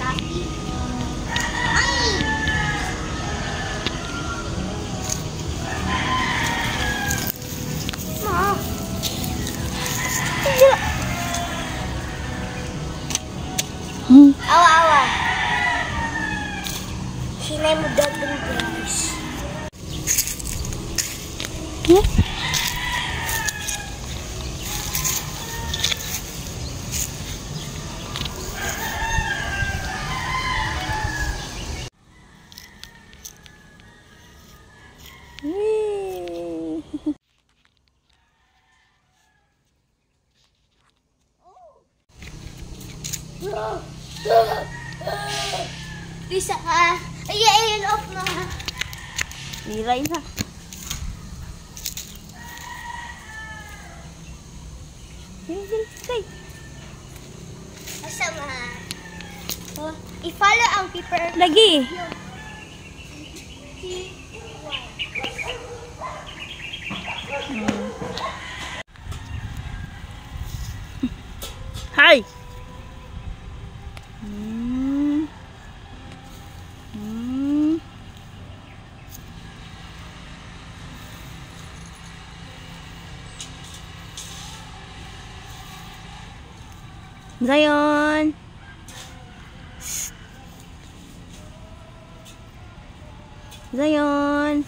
Lucky. Ay! Ma. Awa-awa. Sinay mo dagang guys. Bisa ka. Ay, off na. Nilay na. Masama. Oh, i-follow ang keeper. Lagi. Hi. Zion. Zion.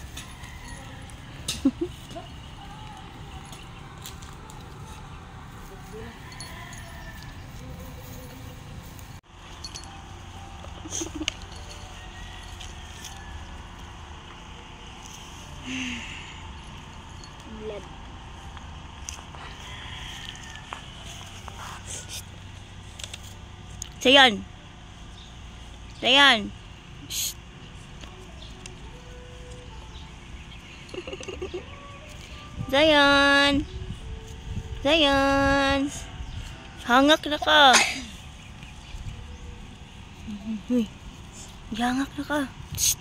Zion. Zion. Shh. Zion. Zion. Hangak na ka. Uy. Hangak na ka. Shh.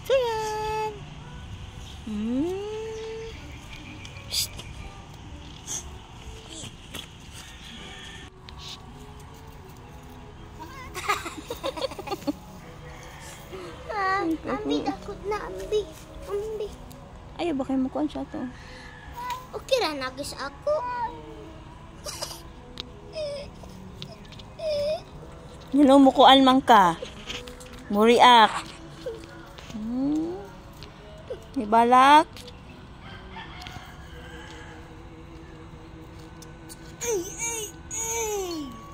Zion. Shh. Ambi, takot na, ambi. Ambi. Ayaw ba kayo mukuhan siya to? Okay ra, nagis ako. Nilumukuan man ka. Muriak. May balak.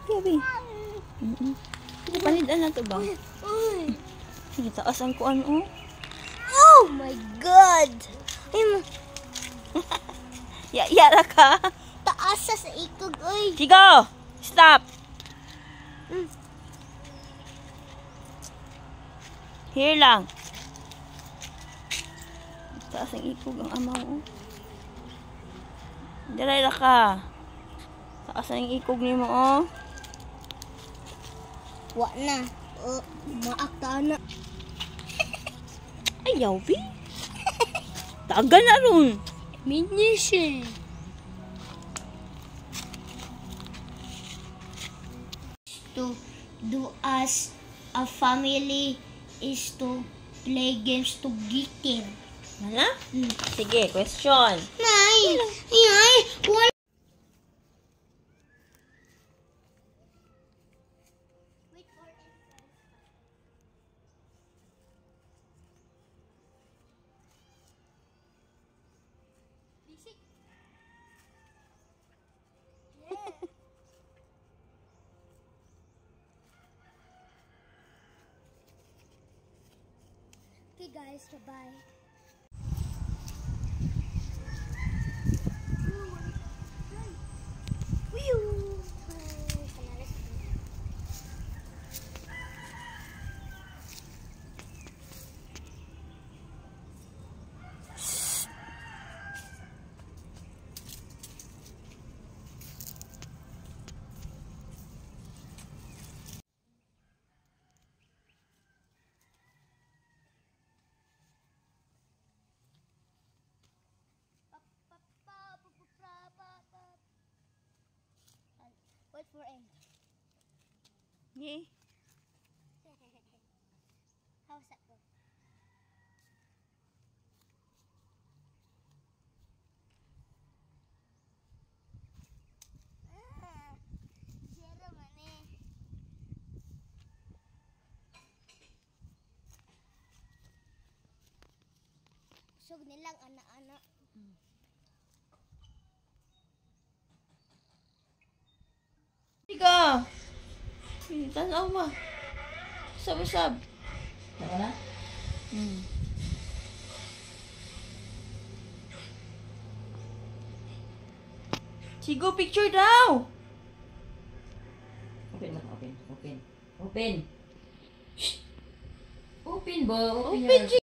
Gabi. Panidan na to ba? Taas ang kuan oh. Oh my God! Yara ka. Taas sa ikog, oy. Chigo! Stop! Here lang. Taas ang ikog ang amaw oh. Diray ka. Taas ang ikog ni mo oh. Wa na. Maakta na. Ayaw, bi. Taga na ron. Minisi. To do as a family is to play games together. Wala? Sige, question. Nay! Nay! Wala! Okay guys, bye-bye. Wait for end. Yeah. Kusog nilang anak-anak. Tiga. Tanaw ma. Sab-sab. Tama na? Sigo, picture daw. Open mo. Open. Shh! Open ba? Open, your...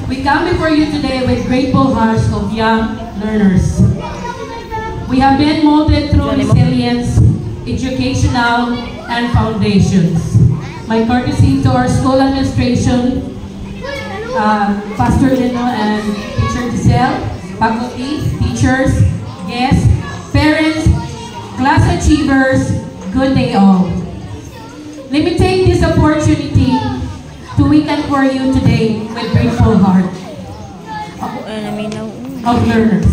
We come before you today with grateful hearts of young learners. We have been molded through resilience, educational, and foundations. My courtesy to our school administration, Pastor Lino and Teacher Giselle, faculty, teachers, guests, parents, class achievers, good day all. Let me take this opportunity to weekend for you today with grateful heart of learners.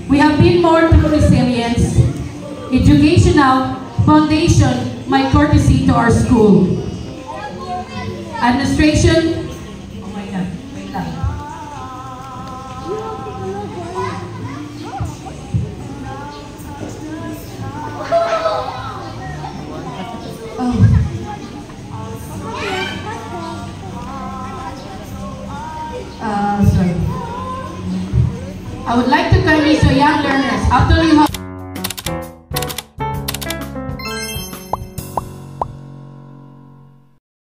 We have been more through resilience, educational, Foundation, my courtesy to our school. Administration, oh my God, wait lang. Sorry. I would like to kindly show young learners after you have